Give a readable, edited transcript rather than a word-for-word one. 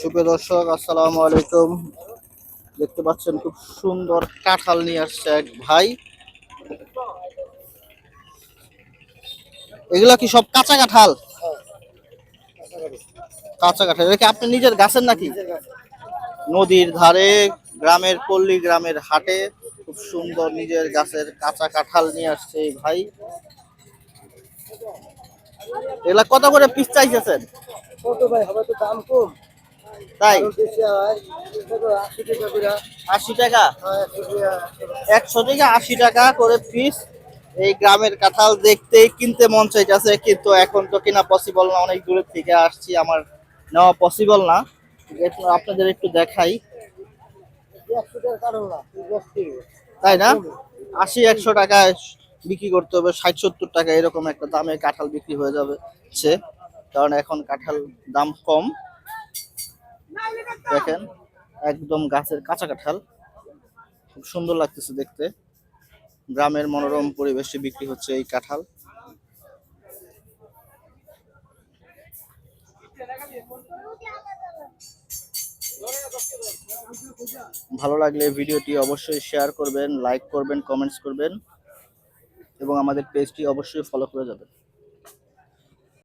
সুপ্রিয় দর্শক, আসসালামু আলাইকুম। দেখতে পাচ্ছেন খুব সুন্দর কাঁঠাল নিয়ে আসছে এক ভাই। এগুলা কি সব কাঁচা কাঁঠাল? কাঁচা কাঁঠাল এটা কি আপনি নিজের গাছের নাকি? নদীর ধারে, গ্রামের পল্লী গ্রামের হাটে খুব সুন্দর নিজের গাছের কাঁচা কাঁঠাল নিয়ে আসছে এই ভাই। এগুলা কত করে পিস চাইছেন? কত ভাই হবে তো দাম কম। তাই আরো বেশি হয় 80 টাকা করে। 80 টাকা? হ্যাঁ 100 থেকে 80 টাকা করে পিস। এই গ্রামের কাঁঠাল দেখতে কিনতে মন চাইতেছে, কিন্তু এখন তো কিনা পসিবল না, অনেক দূরের থেকে আসছি, আমার নেওয়া পসিবল না। আপনাদের একটু দেখাই, 100 টাকার কারণ না তাই না? একদম। 80-100 টাকায় বিক্রি করতে হবে, 60-70 টাকা এরকম একটা দামে কাঁঠাল বিক্রি হয়ে যাবে সে, কারণ এখন কাঁঠাল দাম কম। দেখেন, একদম গাছের কাঁচা কাঁঠাল, খুব সুন্দর লাগতেছে দেখতে। গ্রামের মনোরম পরিবেশে বিক্রি হচ্ছে এই কাঁঠাল। ভালো লাগলে ভিডিওটি অবশ্যই শেয়ার করবেন, লাইক করবেন, কমেন্টস করবেন এবং আমাদের পেজটি অবশ্যই ফলো করে যাবেন।